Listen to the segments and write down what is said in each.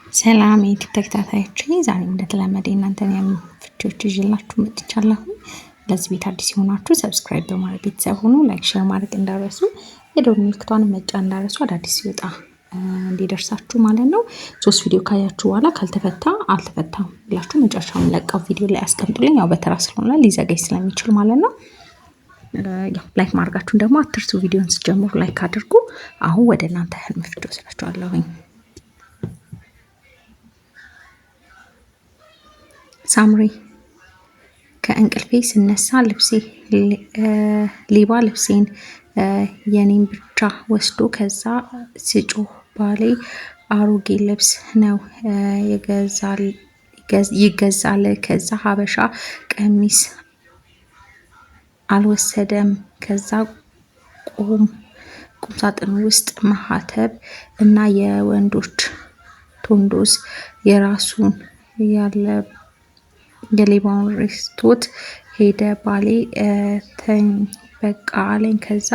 ሰላም የዩቲዩብ ተከታታዮች፣ ዛሬ እንደተለመደ እናንተን ፍቾች ይዤላችሁ መጥቻለሁ። ለዚህ ቤት አዲስ የሆናችሁ ሰብስክራይብ በማድረግ ቤተሰብ ሆኑ። ላይክ፣ ሼር ማድረግ እንዳረሱ፣ የደወል ምልክቷን መጫን እንዳረሱ፣ አዳዲስ ሲወጣ እንዲደርሳችሁ ማለት ነው። 3 ቪዲዮ ካያችሁ በኋላ ካልተፈታ አልተፈታም ብላችሁ መጨረሻውን ለቀው ቪዲዮ ላይ አስቀምጡልኝ። ያው በተራ ስለሆነ ሊዘገይ ስለሚችል ማለት ነው። ያው ላይክ ማድረጋችሁን ደግሞ አትርሱ። ቪዲዮን ስትጀምሩ ላይክ አድርጉ። አሁን ወደ እናንተ ህልም ፍቺ ወስዳችኋለሁኝ። ሳምሪ ከእንቅልፌ ስነሳ ሌባ ልብሴን የኔን ብቻ ወስዶ ከዛ ሲጮህ ባሌ አሮጌ ልብስ ነው ይገዛል። ከዛ ሀበሻ ቀሚስ አልወሰደም። ከዛ ቁምሳጥን ውስጥ ማህተብ እና የወንዶች ቶንዶስ የራሱን የሌባውን ረስቶት ሄደ። ባሌ ተኝ በቃ አለኝ። ከዛ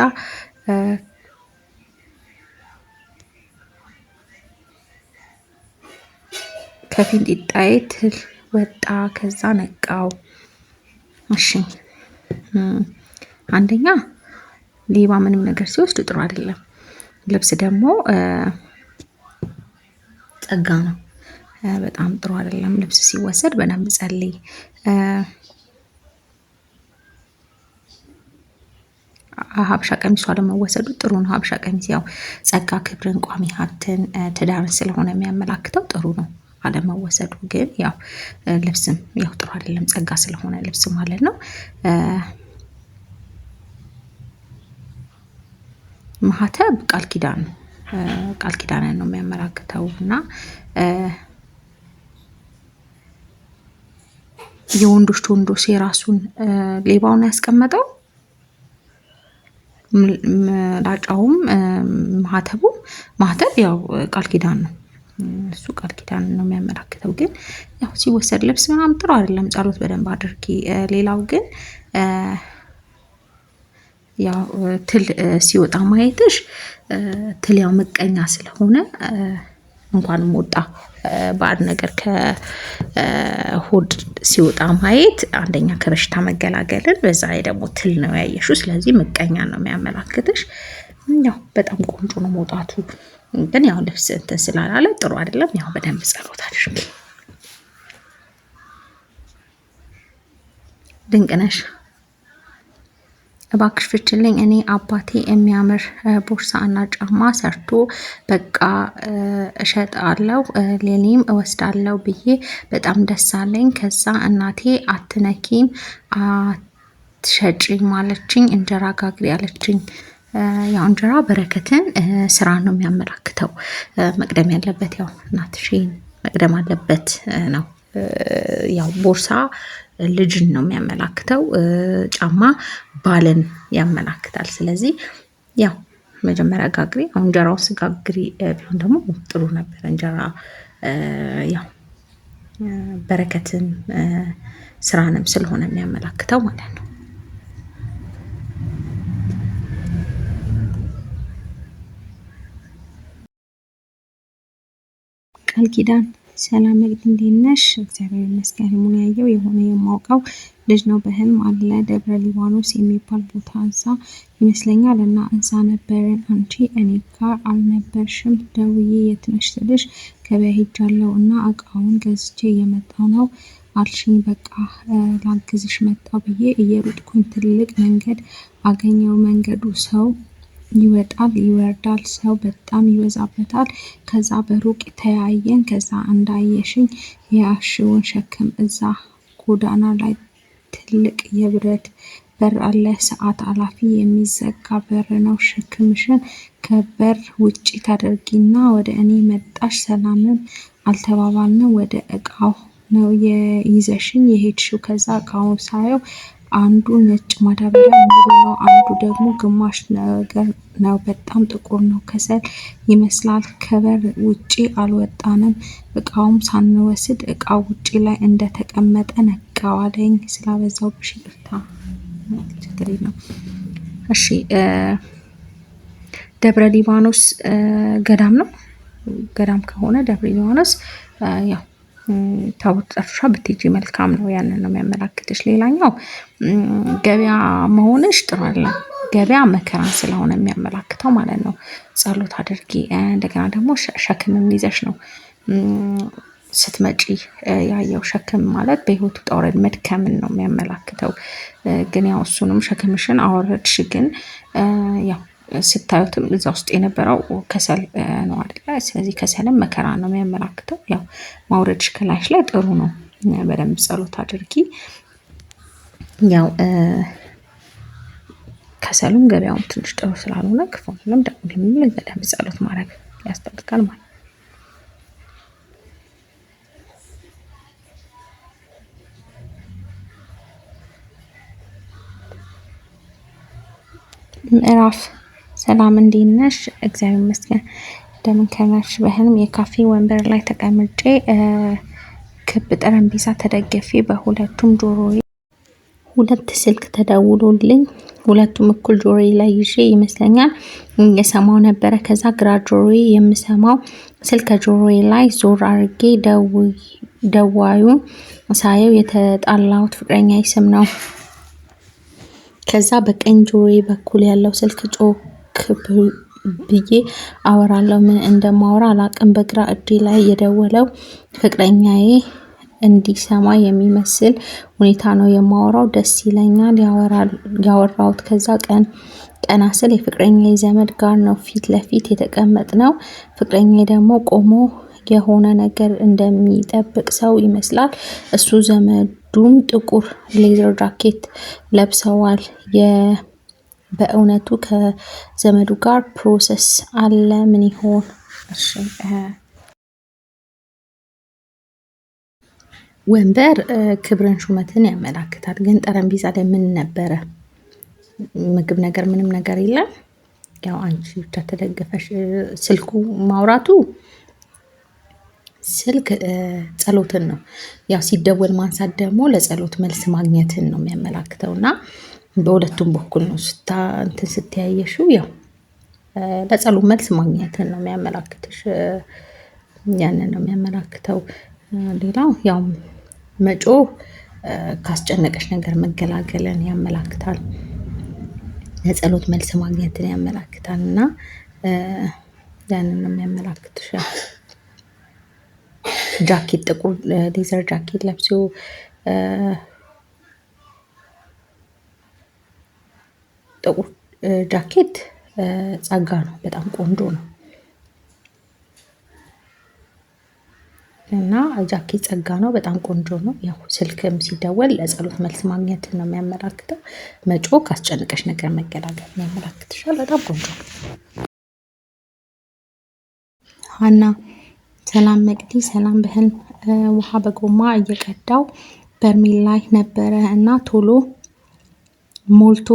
ከፊንጢጣዬ ትል ወጣ። ከዛ ነቃው። እሺ አንደኛ ሌባ ምንም ነገር ሲወስድ ጥሩ አይደለም። ልብስ ደግሞ ጸጋ ነው። በጣም ጥሩ አይደለም ልብስ ሲወሰድ። በደንብ ጸልይ። ሀበሻ ቀሚሷ ለመወሰዱ ጥሩ ነው። ሀበሻ ቀሚስ ያው ጸጋ፣ ክብርን፣ ቋሚ ሀብትን፣ ትዳርን ስለሆነ የሚያመላክተው ጥሩ ነው አለመወሰዱ። ግን ያው ልብስም ያው ጥሩ አይደለም ጸጋ ስለሆነ ልብስ ማለት ነው። ማህተብ ቃል ኪዳን ነው። ቃል ኪዳንን ነው የሚያመላክተው እና የወንዶች ቶንዶስ የራሱን ሌባውን ያስቀመጠው ምላጫውም ማህተብ ያው ቃል ኪዳን ነው። እሱ ቃል ኪዳን ነው የሚያመላክተው። ግን ያው ሲወሰድ ልብስ ምናምን ጥሩ አይደለም። ጸሎት በደንብ አድርጊ። ሌላው ግን ያው ትል ሲወጣ ማየትሽ ትል ያው ምቀኛ ስለሆነ እንኳንም ወጣ ባድ ነገር ከሆድ ሲወጣ ማየት አንደኛ ከበሽታ መገላገልን፣ በዛ ላይ ደግሞ ትል ነው ያየሽው። ስለዚህ ምቀኛ ነው የሚያመላክትሽ። ያው በጣም ቆንጆ ነው መውጣቱ። ግን ያው ልብስ እንትን ስላላለ ጥሩ አይደለም። ያው በደንብ ጸሎት አድርጊ። ድንቅነሽ እባክሽ ፍችልኝ። እኔ አባቴ የሚያምር ቦርሳ እና ጫማ ሰርቶ በቃ እሸጣለሁ ሌሊም እወስዳለሁ ብዬ በጣም ደስ አለኝ። ከዛ እናቴ አትነኪም አትሸጪም አለችኝ። እንጀራ ጋግሪ አለችኝ። ያው እንጀራ በረከትን ስራ ነው የሚያመላክተው። መቅደም ያለበት ያው እናትሽን መቅደም አለበት ነው። ያው ቦርሳ ልጅን ነው የሚያመላክተው። ጫማ ባልን ያመላክታል። ስለዚህ ያው መጀመሪያ ጋግሪ። አሁን እንጀራው ስጋግሪ ቢሆን ደግሞ ጥሩ ነበር። እንጀራ ያው በረከትን ስራንም ስለሆነ የሚያመላክተው ማለት ነው። ቃል ኪዳን ሰላም መግድ እንዴት ነሽ? እግዚአብሔር ይመስገን። ህልሙን ያየው የሆነ የማውቀው ልጅ ነው በህልም አለ። ደብረ ሊባኖስ የሚባል ቦታ እዛ ይመስለኛል እና እዛ ነበርን። አንቺ እኔ ጋር አልነበርሽም። ደውዬ የት ነሽ ስልሽ ገበያ ሄጃለሁ እና እቃውን ገዝቼ እየመጣሁ ነው አልሽኝ። በቃ ላግዝሽ መጣሁ ብዬ እየሮጥኩኝ ትልቅ መንገድ አገኘው። መንገዱ ሰው ይወጣል ይወርዳል፣ ሰው በጣም ይበዛበታል። ከዛ በሩቅ ተያየን። ከዛ እንዳየሽኝ የያሽውን ሸክም እዛ ጎዳና ላይ ትልቅ የብረት በር አለ። ሰዓት አላፊ የሚዘጋ በር ነው። ሸክምሽን ከበር ውጪ ታደርጊና ወደ እኔ መጣሽ። ሰላምም አልተባባልንም። ወደ እቃው ነው ይዘሽኝ የሄድሽው። ከዛ እቃውን ሳየው አንዱ ነጭ ማዳበሪያ ሙሉ ነው፣ አንዱ ደግሞ ግማሽ ነገር ነው። በጣም ጥቁር ነው፣ ከሰል ይመስላል። ከበር ውጪ አልወጣንም። እቃውም ሳንወስድ እቃው ውጪ ላይ እንደተቀመጠ ነቃው አለኝ። ስላበዛውብሽ ይቅርታ። ችግር የለም። እሺ ደብረ ሊባኖስ ገዳም ነው። ገዳም ከሆነ ደብረ ሊባኖስ ያው ታቦት ጠርተሻ ብትሄጂ መልካም ነው። ያንን ነው የሚያመላክትሽ። ሌላኛው ገበያ መሆንሽ ጥሩ አይደለም። ገበያ መከራን ስለሆነ የሚያመላክተው ማለት ነው። ጸሎት አድርጊ። እንደገና ደግሞ ሸክምም ይዘሽ ነው ስትመጪ ያየው። ሸክም ማለት በህይወት ውጣ ውረድ መድከምን ነው የሚያመላክተው። ግን ያው እሱንም ሸክምሽን አወረድሽ። ግን ያው ስታዩትም እዛ ውስጥ የነበረው ከሰል ነው አይደለ? ስለዚህ ከሰልም መከራ ነው የሚያመላክተው። ያው ማውረድሽ ከላይሽ ላይ ጥሩ ነው። በደንብ ጸሎት አድርጊ። ያው ከሰሉም ገበያውም ትንሽ ጥሩ ስላልሆነ ክፉንም ደግሞ በደንብ ጸሎት ማድረግ ያስፈልጋል ማለት ነው። ምዕራፍ ሰላም እንዴት ነሽ? እግዚአብሔር ይመስገን። እንደምን ከረምሽ? በህልም የካፌ ወንበር ላይ ተቀምጬ ክብ ጠረጴዛ ተደግፌ በሁለቱም ጆሮዬ ሁለት ስልክ ተደውሎልኝ ሁለቱም እኩል ጆሮዬ ላይ ይዤ ይመስለኛል የሰማው ነበረ። ከዛ ግራ ጆሮዬ የምሰማው ስልክ ጆሮዬ ላይ ዞር አድርጌ ደዋዩን ሳየው የተጣላሁት ፍቅረኛዬ ስም ነው። ከዛ በቀኝ ጆሮዬ በኩል ያለው ስልክ ጮክ ብዬ አወራለሁ። ምን እንደማወራ አላቅም። በግራ እጄ ላይ የደወለው ፍቅረኛዬ እንዲሰማ የሚመስል ሁኔታ ነው የማወራው። ደስ ይለኛል ያወራሁት። ከዛ ቀና ስል የፍቅረኛዬ ዘመድ ጋር ነው ፊት ለፊት የተቀመጥነው። ፍቅረኛዬ ደግሞ ቆሞ የሆነ ነገር እንደሚጠብቅ ሰው ይመስላል። እሱ ዘመዱም ጥቁር ሌዘር ጃኬት ለብሰዋል። በእውነቱ ከዘመዱ ጋር ፕሮሰስ አለ። ምን ይሆን? እሺ ወንበር ክብርን ሹመትን ያመላክታል። ግን ጠረጴዛ ላይ ምን ነበረ? ምግብ ነገር ምንም ነገር የለም። ያው አንቺ ብቻ ተደገፈሽ ስልኩ ማውራቱ ስልክ ጸሎትን ነው። ያው ሲደወል ማንሳት ደግሞ ለጸሎት መልስ ማግኘትን ነው የሚያመላክተው እና በሁለቱም በኩል ነው እንትን ስትያየሽው ያው ለጸሎት መልስ ማግኘትን ነው የሚያመላክትሽ። ያንን ነው የሚያመላክተው። ሌላው ያው መጮህ ካስጨነቀሽ ነገር መገላገልን ያመላክታል። ለጸሎት መልስ ማግኘትን ያመላክታል እና ያንን ነው የሚያመላክትሽ። ጃኬት ጥቁር ሌዘር ጃኬት ለብሶ ጥቁር ጃኬት ጸጋ ነው። በጣም ቆንጆ ነው እና ጃኬት ጸጋ ነው። በጣም ቆንጆ ነው። ያው ስልክም ሲደወል ለጸሎት መልስ ማግኘትን ነው የሚያመላክተው። መጮህ ካስጨነቀሽ ነገር መገላገል ነው ያመላክትሻል። በጣም ቆንጆ ነው። ሀና ሰላም መቅዲ ሰላም። በህልም ውሃ በጎማ እየቀዳው በርሜል ላይ ነበረ እና ቶሎ ሞልቶ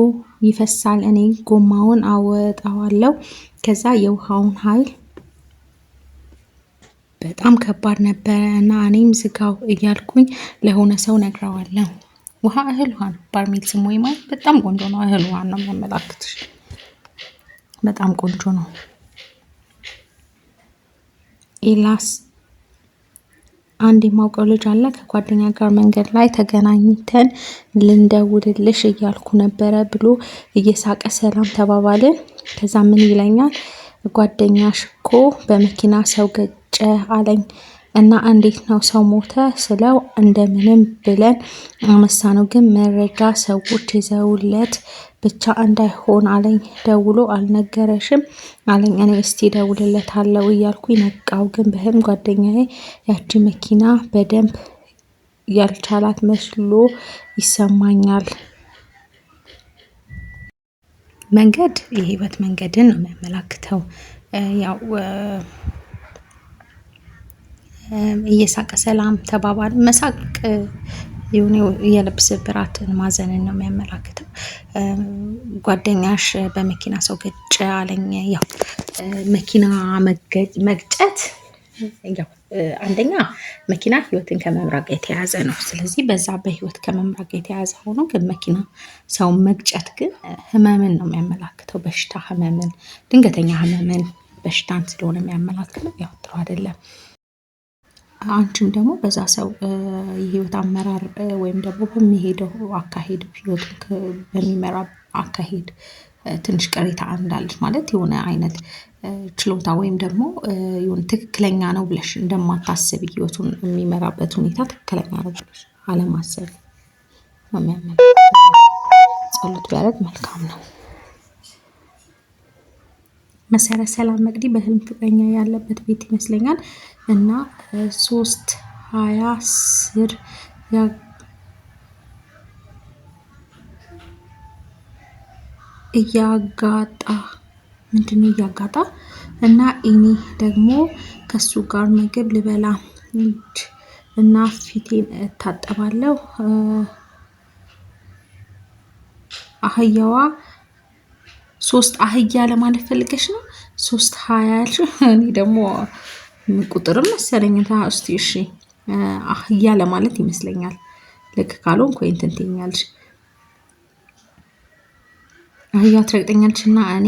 ይፈሳል። እኔ ጎማውን አወጣዋለሁ። ከዛ የውሃውን ኃይል በጣም ከባድ ነበረ እና እኔም ዝጋው እያልኩኝ ለሆነ ሰው ነግረዋለሁ። ውሃ እህል ውሃ ነው። በርሜል ስም ወይ ማለት በጣም ቆንጆ ነው። እህል ውሃ ነው የሚያመላክትሽ። በጣም ቆንጆ ነው። ኤላስ አንድ የማውቀው ልጅ አለ። ከጓደኛ ጋር መንገድ ላይ ተገናኝተን ልንደውልልሽ እያልኩ ነበረ ብሎ እየሳቀ ሰላም ተባባልን። ከዛ ምን ይለኛል ጓደኛሽ እኮ በመኪና ሰው ገጨ አለኝ እና እንዴት ነው ሰው ሞተ ስለው እንደምንም ብለን አነሳነው፣ ግን መረጃ ሰዎች ይዘውለት ብቻ እንዳይሆን አለኝ። ደውሎ አልነገረሽም አለኝ። እኔ እስቲ ደውልለታለሁ እያልኩኝ ነቃው። ግን በህልም ጓደኛዬ ያቺ መኪና በደንብ ያልቻላት መስሎ ይሰማኛል። መንገድ የህይወት መንገድን ነው የሚያመላክተው። ያው እየሳቀ ሰላም ተባባል። መሳቅ የሆነ የልብ ስብራትን ማዘንን ነው የሚያመላክተው። ጓደኛሽ በመኪና ሰው ገጨ አለኝ። ያው መኪና መግጨት ያው አንደኛ መኪና ህይወትን ከመምራት ጋር የተያያዘ ነው። ስለዚህ በዛ በህይወት ከመምራት ጋር የተያያዘ ሆኖ ግን መኪና ሰው መግጨት ግን ህመምን ነው የሚያመላክተው። በሽታ ህመምን፣ ድንገተኛ ህመምን በሽታን ስለሆነ የሚያመላክተው ያው ጥሩ አይደለም። አንቺም ደግሞ በዛ ሰው የህይወት አመራር ወይም ደግሞ በሚሄደው አካሄድ ህይወቱን በሚመራ አካሄድ ትንሽ ቅሬታ እንዳለች ማለት የሆነ አይነት ችሎታ ወይም ደግሞ የሆነ ትክክለኛ ነው ብለሽ እንደማታስቢ ህይወቱን የሚመራበት ሁኔታ ትክክለኛ ነው ብለሽ አለማሰብ ነው የሚያመላክተው። ጸሎት ቢያደርግ መልካም ነው። መሰረት ሰላም መቅዲ በህልም ፍቅረኛ ያለበት ቤት ይመስለኛል እና 3:20 ስር እያጋጣ ምንድነው እያጋጣ እና እኔ ደግሞ ከሱ ጋር ምግብ ልበላ እና ፊቴን እታጠባለሁ። አህያዋ 3:20 ለማለት ፈልገሽ ነው? 3:20 ያልሽው እኔ ደግሞ ቁጥርም መሰለኝ እስቲ እሺ አህያ ለማለት ይመስለኛል። ልክ ካልሆንኩ ወይ እንትን ትይኛለሽ። አህያ ትረግጠኛለች እና እኔ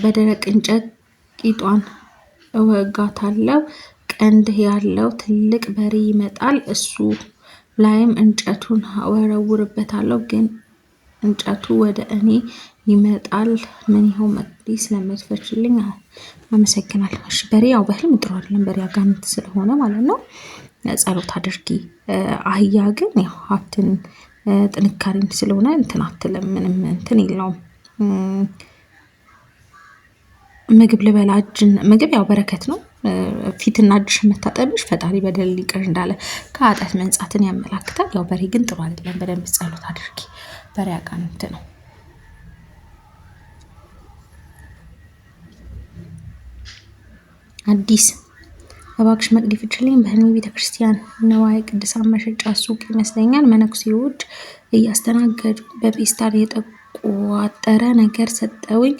በደረቅ እንጨት ቂጧን እወጋታለሁ። ቀንድ ያለው ትልቅ በሬ ይመጣል። እሱ ላይም እንጨቱን አወረውርበታለሁ ግን እንጨቱ ወደ እኔ ይመጣል። ምን ይኸው መቅዲ ስለምትፈችልኝ አመሰግናለሁ። እሺ በሬ ያው በህልም ጥሩ አይደለም፣ በሬ አጋንንት ስለሆነ ማለት ነው። ጸሎት አድርጊ። አህያ ግን ያው ሀብትን ጥንካሬን ስለሆነ እንትን አትልም፣ ምንም እንትን የለውም። ምግብ ልበላ ምግብ ያው በረከት ነው። ፊትና እጅሽ መታጠብሽ ፈጣሪ በደል ይቅር እንዳለ ከኃጢአት መንጻትን ያመላክታል። ያው በሬ ግን ጥሩ አይደለም። በደንብ ጸሎት አድርጊ። በሬ አጋንንት ነው። አዲስ እባክሽ መቅዲ ፍችልኝ። በህልሜ ቤተክርስቲያን ነዋየ ቅድሳት መሸጫ ሱቅ ይመስለኛል። መነኩሴዎች እያስተናገዱ በፔስታል የተቋጠረ ነገር ሰጠውኝ።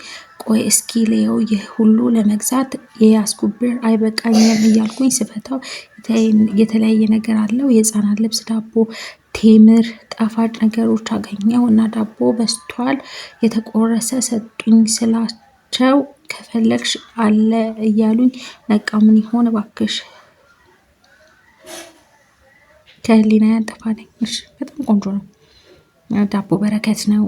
ቆይ እስኪ ልየው፣ ይህ ሁሉ ለመግዛት የያዝኩት ብር አይበቃኝም እያልኩኝ ስፈታው የተለያየ ነገር አለው። የህፃናት ልብስ፣ ዳቦ፣ ቴምር፣ ጣፋጭ ነገሮች አገኘው እና ዳቦ በስቷል የተቆረሰ ሰጡኝ ስላቸው ከፈለግሽ አለ እያሉኝ ነቃ። ምን ይሆን እባክሽ ከህሊና ያጠፋልኝ። እሺ በጣም ቆንጆ ነው። ዳቦ በረከት ነው።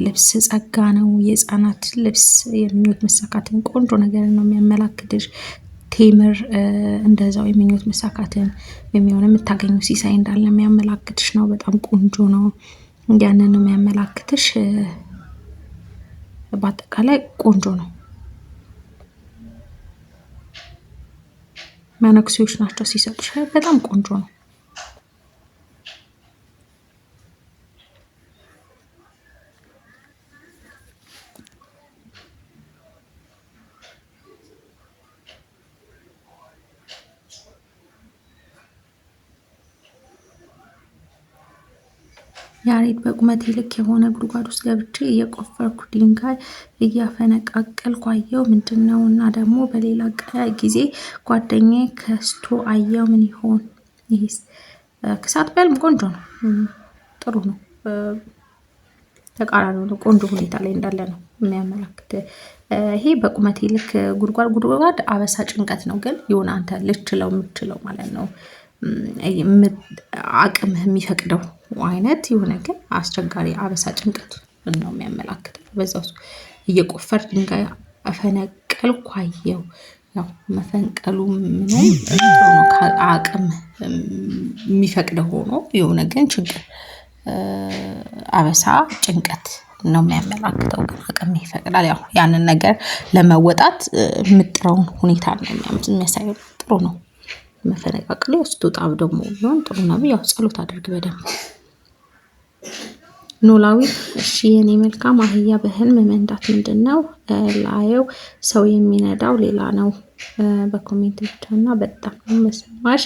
ልብስ ጸጋ ነው። የህፃናት ልብስ የምኞት መሳካትን ቆንጆ ነገርን ነው የሚያመላክትሽ። ቴምር እንደዛው የምኞት መሳካትን የሚሆን የምታገኙ ሲሳይ እንዳለ የሚያመላክትሽ ነው። በጣም ቆንጆ ነው። ያንን ነው የሚያመላክትሽ። በአጠቃላይ ቆንጆ ነው። መነኩሴዎች ናቸው ሲሰጡሽ። በጣም ቆንጆ ነው። ያሬድ በቁመቴ ልክ የሆነ ጉድጓድ ውስጥ ገብቼ እየቆፈርኩ ድንጋይ እያፈነቃቀልኩ አየሁ። ምንድን ነው? እና ደግሞ በሌላ ጊዜ ጓደኛዬ ከስቶ አየው። ምን ይሆን ይህስ? ክሳት በህልም ቆንጆ ነው። ጥሩ ነው። ተቃራኒ ነው። ቆንጆ ሁኔታ ላይ እንዳለ ነው የሚያመላክት። ይሄ በቁመቴ ልክ ጉድጓድ አበሳ ጭንቀት ነው። ግን የሆነ አንተ ልትችለው የምትችለው ማለት ነው አቅምህ የሚፈቅደው አይነት የሆነ ግን አስቸጋሪ አበሳ ጭንቀት ነው የሚያመላክተው። በዛው እየቆፈር ድንጋይ አፈነቀልኩ አየው። ያው መፈንቀሉ ምንም አቅም የሚፈቅደው ሆኖ የሆነ ግን ችግር አበሳ ጭንቀት ነው የሚያመላክተው። ግን አቅም ይፈቅዳል። ያው ያንን ነገር ለመወጣት የምጥረውን ሁኔታ ነው የሚያሳየው። ጥሩ ነው። መፈነቃቀል ስትወጣ ደግሞ ቢሆን ጥሩ ነው። ያው ጸሎት አድርግ በደንብ። ኖላዊ እሺ የኔ መልካም አህያ በህልም መንዳት ምንድን ነው? ላየው ሰው የሚነዳው ሌላ ነው። በኮሜንት ብቻ እና በጣም መስማሽ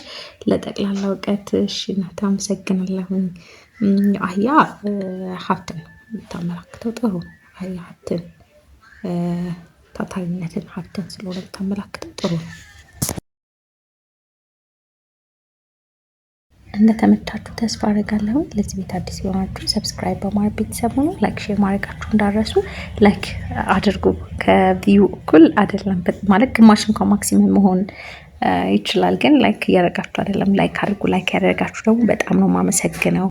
ለጠቅላላ እውቀት። እሺ እናት አመሰግናለሁኝ። አህያ ሀብትን የምታመላክተው ጥሩ ነው። አህያ ሀብትን ታታሪነትን ሀብትን ስለሆነ የምታመላክተው ጥሩ ነው። እንደተመቻችሁ ተስፋ አደርጋለሁ። ለዚህ ቤት አዲስ የሆናችሁ ሰብስክራይብ በማድረግ ቤተሰብ ሁኑ። ላይክ ሼር ማድረጋችሁ እንዳረሱ። ላይክ አድርጉ። ከቪው እኩል አይደለም ማለት ግማሽ እንኳን ማክሲመም መሆን ይችላል፣ ግን ላይክ እያደረጋችሁ አይደለም። ላይክ አድርጉ። ላይክ ያደረጋችሁ ደግሞ በጣም ነው የማመሰግነው።